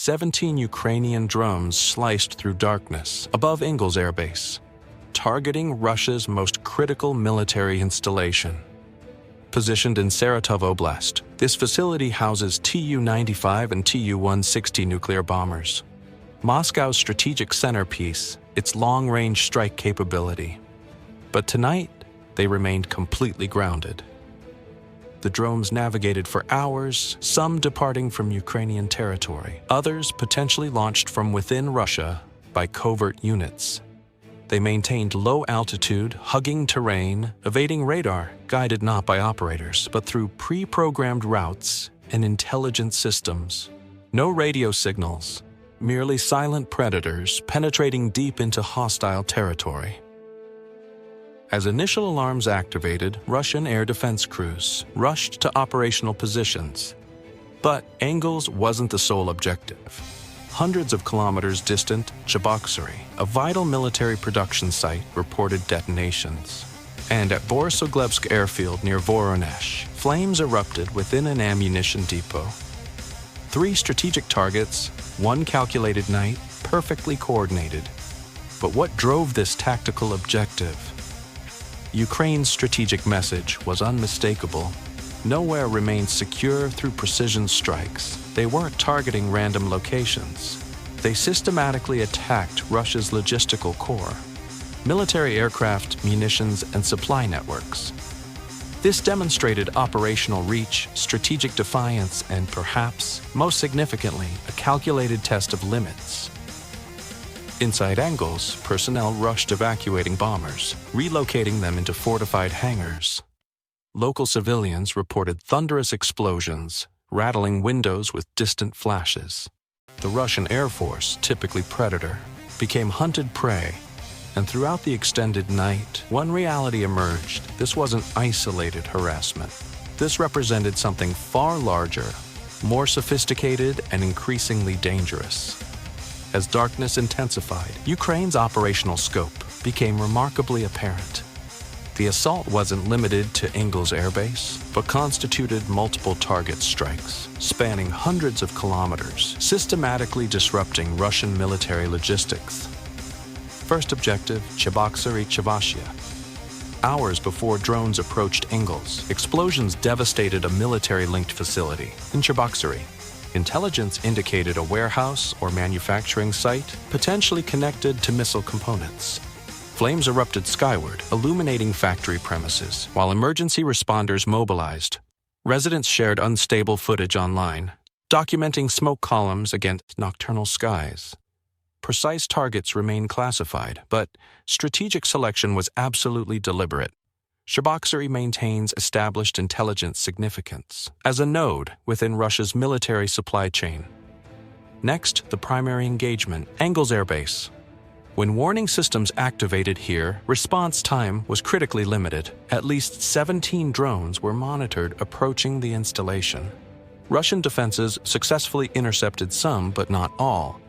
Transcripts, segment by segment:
17 Ukrainian drones sliced through darkness above Engels Air Base, targeting Russia's most critical military installation. Positioned in Saratov Oblast, this facility houses Tu-95 and Tu-160 nuclear bombers. Moscow's strategic centerpiece, its long-range strike capability. But tonight, they remained completely grounded. The drones navigated for hours, some departing from Ukrainian territory, others potentially launched from within Russia by covert units. They maintained low altitude, hugging terrain, evading radar, guided not by operators, but through pre-programmed routes and intelligent systems. No radio signals, merely silent predators penetrating deep into hostile territory. As initial alarms activated, Russian air defense crews rushed to operational positions. But Engels wasn't the sole objective. Hundreds of kilometers distant, Cheboksary, a vital military production site, reported detonations. And at Borisoglebsk airfield near Voronezh, flames erupted within an ammunition depot. 3 strategic targets, 1 calculated night, perfectly coordinated. But what drove this tactical objective? Ukraine's strategic message was unmistakable. Nowhere remained secure through precision strikes. They weren't targeting random locations. They systematically attacked Russia's logistical core, military aircraft, munitions, and supply networks. This demonstrated operational reach, strategic defiance, and perhaps, most significantly, a calculated test of limits. Inside Engels, personnel rushed evacuating bombers, relocating them into fortified hangars. Local civilians reported thunderous explosions, rattling windows with distant flashes. The Russian Air Force, typically Predator, became hunted prey, and throughout the extended night, one reality emerged. This wasn't isolated harassment. This represented something far larger, more sophisticated, and increasingly dangerous. As darkness intensified, Ukraine's operational scope became remarkably apparent. The assault wasn't limited to Engels Air Base, but constituted multiple target strikes, spanning hundreds of kilometers, systematically disrupting Russian military logistics. First objective, Cheboksary-Chevashia. Hours before drones approached Engels, explosions devastated a military-linked facility in Cheboksary. Intelligence indicated a warehouse or manufacturing site potentially connected to missile components. Flames erupted skyward, illuminating factory premises, while emergency responders mobilized. Residents shared unstable footage online, documenting smoke columns against nocturnal skies. Precise targets remained classified, but strategic selection was absolutely deliberate. Cheboksary maintains established intelligence significance as a node within Russia's military supply chain. Next, the primary engagement, Engels Air Base. When warning systems activated here, response time was critically limited. At least 17 drones were monitored approaching the installation. Russian defenses successfully intercepted some, but not all.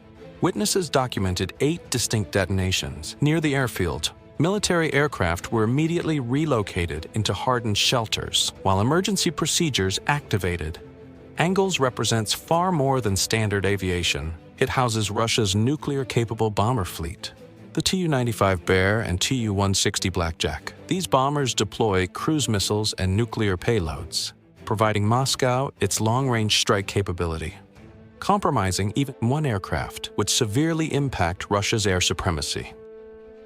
Witnesses documented 8 distinct detonations near the airfield. Military aircraft were immediately relocated into hardened shelters, while emergency procedures activated. Engels represents far more than standard aviation. It houses Russia's nuclear-capable bomber fleet, the Tu-95 Bear and Tu-160 Blackjack. These bombers deploy cruise missiles and nuclear payloads, providing Moscow its long-range strike capability. Compromising even one aircraft would severely impact Russia's air supremacy.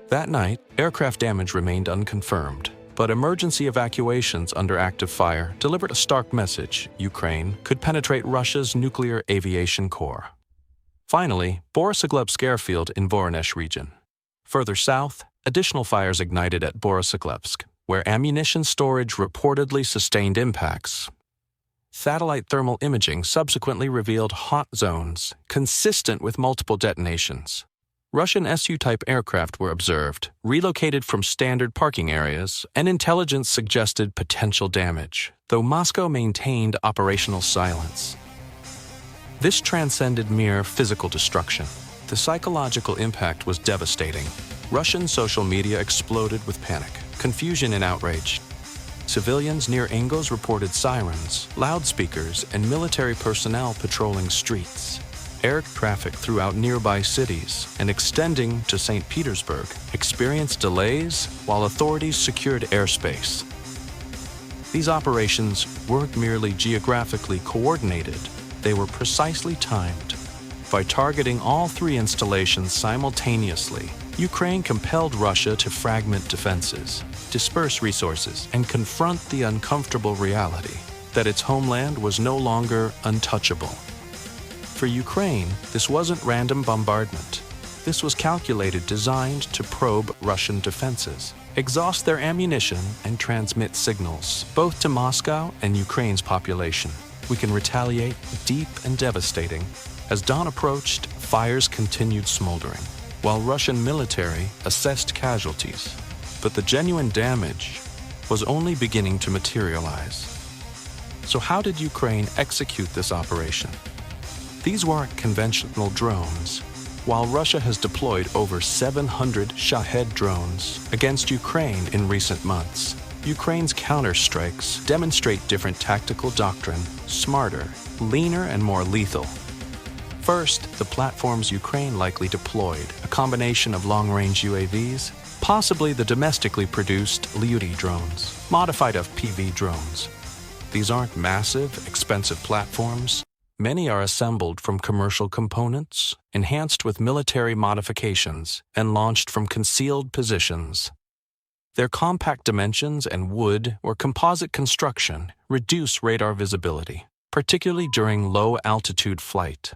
That night, aircraft damage remained unconfirmed, but emergency evacuations under active fire delivered a stark message: Ukraine could penetrate Russia's nuclear aviation core. Finally, Borisoglebsk airfield in Voronezh region. Further south, additional fires ignited at Borisoglebsk, where ammunition storage reportedly sustained impacts. Satellite thermal imaging subsequently revealed hot zones consistent with multiple detonations. Russian Su-type aircraft were observed, relocated from standard parking areas, and intelligence suggested potential damage, though Moscow maintained operational silence. This transcended mere physical destruction. The psychological impact was devastating. Russian social media exploded with panic, confusion, and outrage. Civilians near Engels reported sirens, loudspeakers, and military personnel patrolling streets. Air traffic throughout nearby cities and extending to St. Petersburg experienced delays while authorities secured airspace. These operations weren't merely geographically coordinated, they were precisely timed. By targeting all three installations simultaneously, Ukraine compelled Russia to fragment defenses, disperse resources, and confront the uncomfortable reality that its homeland was no longer untouchable. For Ukraine, this wasn't random bombardment. This was calculated, designed to probe Russian defenses, exhaust their ammunition, and transmit signals, both to Moscow and Ukraine's population. We can retaliate, deep and devastating. As dawn approached, fires continued smoldering, while Russian military assessed casualties. But the genuine damage was only beginning to materialize. So how did Ukraine execute this operation? These weren't conventional drones. While Russia has deployed over 700 Shahed drones against Ukraine in recent months, Ukraine's counterstrikes demonstrate different tactical doctrine, smarter, leaner, and more lethal. First, the platforms Ukraine likely deployed, a combination of long-range UAVs, possibly the domestically produced Lyuty drones, modified FPV drones. These aren't massive, expensive platforms. Many are assembled from commercial components, enhanced with military modifications, and launched from concealed positions. Their compact dimensions and wood or composite construction reduce radar visibility, particularly during low-altitude flight.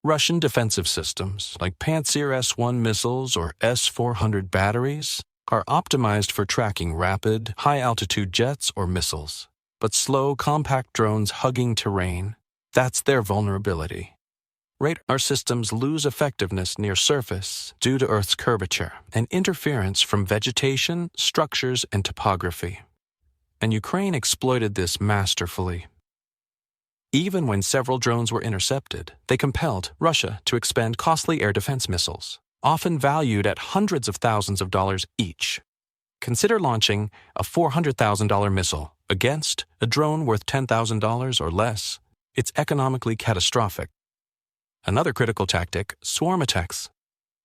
Russian defensive systems, like Pantsir S-1 missiles or S-400 batteries, are optimized for tracking rapid, high-altitude jets or missiles. But slow, compact drones hugging terrain, that's their vulnerability. Radar systems lose effectiveness near surface due to Earth's curvature and interference from vegetation, structures, and topography. And Ukraine exploited this masterfully. Even when several drones were intercepted, they compelled Russia to expend costly air defense missiles, often valued at hundreds of thousands of dollars each. Consider launching a $400,000 missile against a drone worth $10,000 or less. It's economically catastrophic. Another critical tactic, swarm attacks.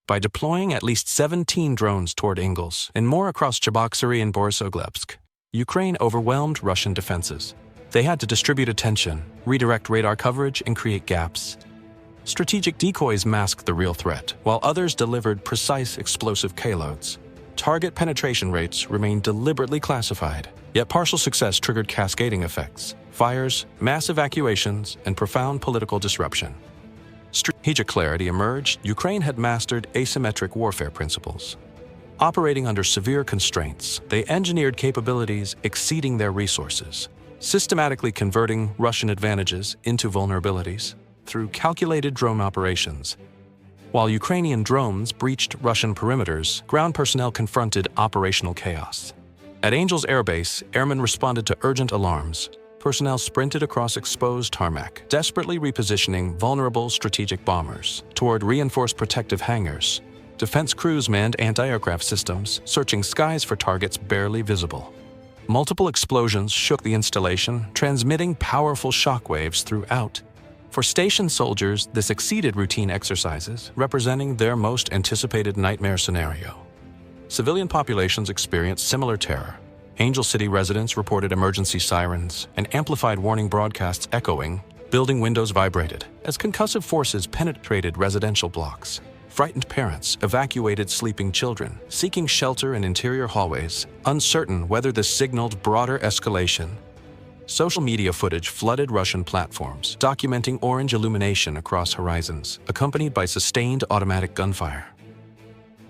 By deploying at least 17 drones toward Engels and more across Cheboksary and Borisogledsk, Ukraine overwhelmed Russian defenses. They had to distribute attention, redirect radar coverage, and create gaps. Strategic decoys masked the real threat, while others delivered precise explosive payloads. Target penetration rates remained deliberately classified, yet partial success triggered cascading effects, fires, mass evacuations, and profound political disruption. Strategic clarity emerged. Ukraine had mastered asymmetric warfare principles. Operating under severe constraints, they engineered capabilities exceeding their resources, systematically converting Russian advantages into vulnerabilities through calculated drone operations. While Ukrainian drones breached Russian perimeters, ground personnel confronted operational chaos. At Engels Air Base, airmen responded to urgent alarms. Personnel sprinted across exposed tarmac, desperately repositioning vulnerable strategic bombers toward reinforced protective hangars. Defense crews manned anti-aircraft systems, searching skies for targets barely visible. Multiple explosions shook the installation, transmitting powerful shockwaves throughout. For station soldiers, this exceeded routine exercises, representing their most anticipated nightmare scenario. Civilian populations experienced similar terror. Angel City residents reported emergency sirens and amplified warning broadcasts echoing. Building windows vibrated as concussive forces penetrated residential blocks. Frightened parents evacuated sleeping children, seeking shelter in interior hallways, uncertain whether this signaled broader escalation. Social media footage flooded Russian platforms, documenting orange illumination across horizons, accompanied by sustained automatic gunfire.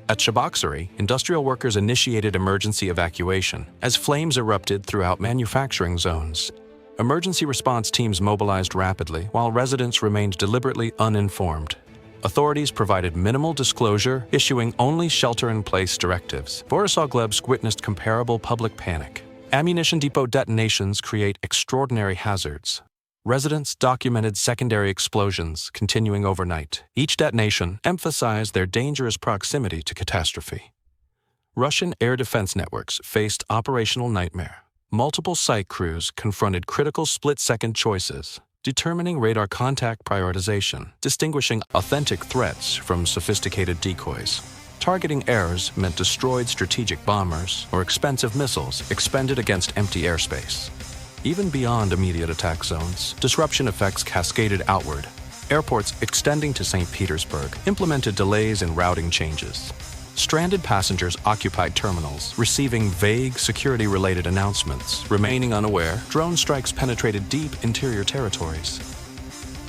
At Cheboksary, industrial workers initiated emergency evacuation as flames erupted throughout manufacturing zones. Emergency response teams mobilized rapidly, while residents remained deliberately uninformed. Authorities provided minimal disclosure, issuing only shelter-in-place directives. Borisogledsk witnessed comparable public panic. Ammunition depot detonations create extraordinary hazards. Residents documented secondary explosions continuing overnight. Each detonation emphasized their dangerous proximity to catastrophe. Russian air defense networks faced operational nightmare. Multiple site crews confronted critical split-second choices. determining radar contact prioritization, distinguishing authentic threats from sophisticated decoys. Targeting errors meant destroyed strategic bombers or expensive missiles expended against empty airspace. Even beyond immediate attack zones, disruption effects cascaded outward. Airports extending to St. Petersburg implemented delays in routing changes. Stranded passengers occupied terminals, receiving vague security-related announcements. Remaining unaware, drone strikes penetrated deep interior territories.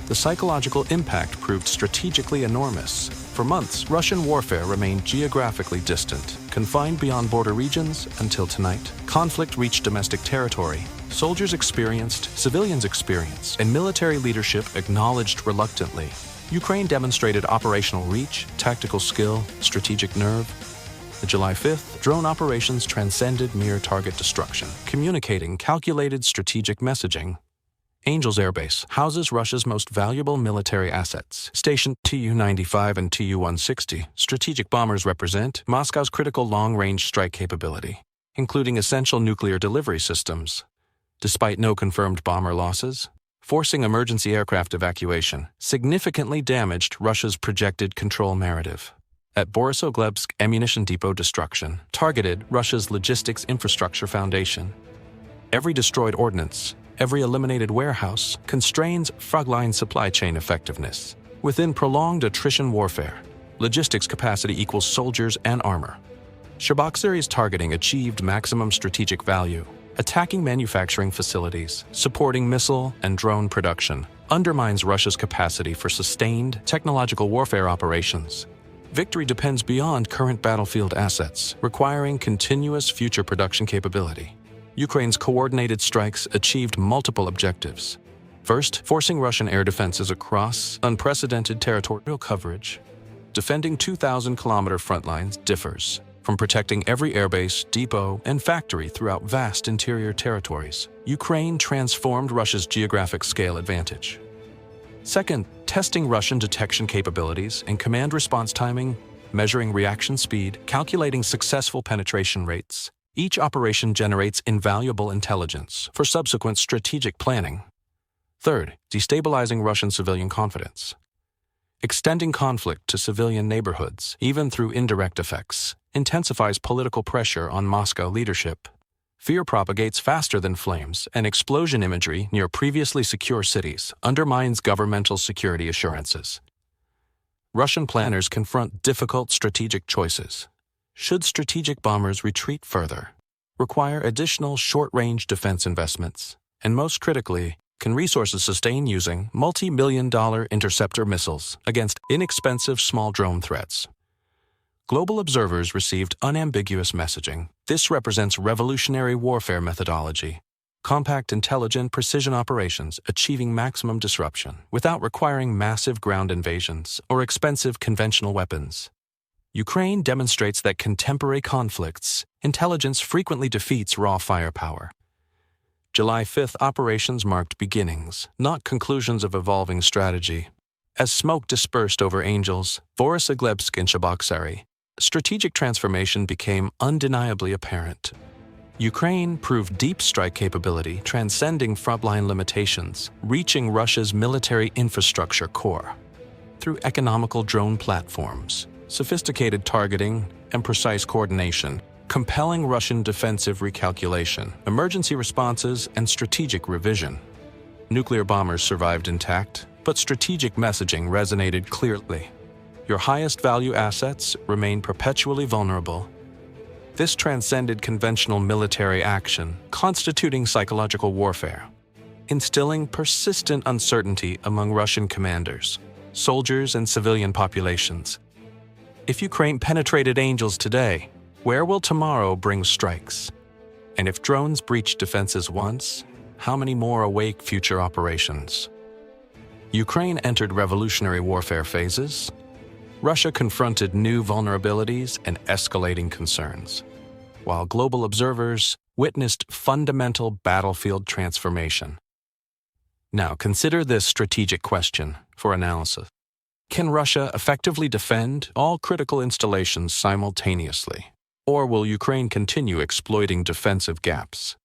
The psychological impact proved strategically enormous. For months, Russian warfare remained geographically distant, confined beyond border regions until tonight. Conflict reached domestic territory. Soldiers experienced, civilians experienced, and military leadership acknowledged reluctantly. Ukraine demonstrated operational reach, tactical skill, strategic nerve. The July 5th, drone operations transcended mere target destruction, communicating calculated strategic messaging. Engels Air Base houses Russia's most valuable military assets. Stationed Tu-95 and Tu-160, strategic bombers represent Moscow's critical long-range strike capability, including essential nuclear delivery systems. Despite no confirmed bomber losses, forcing emergency aircraft evacuation significantly damaged Russia's projected control narrative. At Borisogledsk, ammunition depot destruction targeted Russia's logistics infrastructure foundation. Every destroyed ordnance, every eliminated warehouse constrains frontline supply chain effectiveness. Within prolonged attrition warfare, logistics capacity equals soldiers and armor. Shabak-Syria's targeting achieved maximum strategic value. Attacking manufacturing facilities, supporting missile and drone production, undermines Russia's capacity for sustained technological warfare operations. Victory depends beyond current battlefield assets, requiring continuous future production capability. Ukraine's coordinated strikes achieved multiple objectives. First, forcing Russian air defenses across unprecedented territorial coverage. Defending 2,000-kilometer front lines differs from protecting every airbase, depot, and factory throughout vast interior territories. Ukraine transformed Russia's geographic scale advantage. Second, testing Russian detection capabilities and command response timing, measuring reaction speed, calculating successful penetration rates. Each operation generates invaluable intelligence for subsequent strategic planning. Third, destabilizing Russian civilian confidence. Extending conflict to civilian neighborhoods, even through indirect effects, intensifies political pressure on Moscow leadership. Fear propagates faster than flames, and explosion imagery near previously secure cities undermines governmental security assurances. Russian planners confront difficult strategic choices. Should strategic bombers retreat further, require additional short-range defense investments, and most critically, can resources sustain using multi-million-dollar interceptor missiles against inexpensive small drone threats? Global observers received unambiguous messaging. This represents revolutionary warfare methodology, compact, intelligent, precision operations achieving maximum disruption without requiring massive ground invasions or expensive conventional weapons. Ukraine demonstrates that contemporary conflicts, intelligence frequently defeats raw firepower. July 5th operations marked beginnings, not conclusions of evolving strategy. As smoke dispersed over Engels, Borisogledsk, and Shabak-Syria, strategic transformation became undeniably apparent. Ukraine proved deep strike capability, transcending frontline limitations, reaching Russia's military infrastructure core. Through economical drone platforms, sophisticated targeting, and precise coordination, compelling Russian defensive recalculation, emergency responses, and strategic revision. Nuclear bombers survived intact, but strategic messaging resonated clearly. Your highest value assets remain perpetually vulnerable. This transcended conventional military action, constituting psychological warfare, instilling persistent uncertainty among Russian commanders, soldiers, and civilian populations. If Ukraine penetrated Engels today, where will tomorrow bring strikes? And if drones breach defenses once, how many more await future operations? Ukraine entered revolutionary warfare phases. Russia confronted new vulnerabilities and escalating concerns, while global observers witnessed fundamental battlefield transformation. Now consider this strategic question for analysis. Can Russia effectively defend all critical installations simultaneously? Or will Ukraine continue exploiting defensive gaps?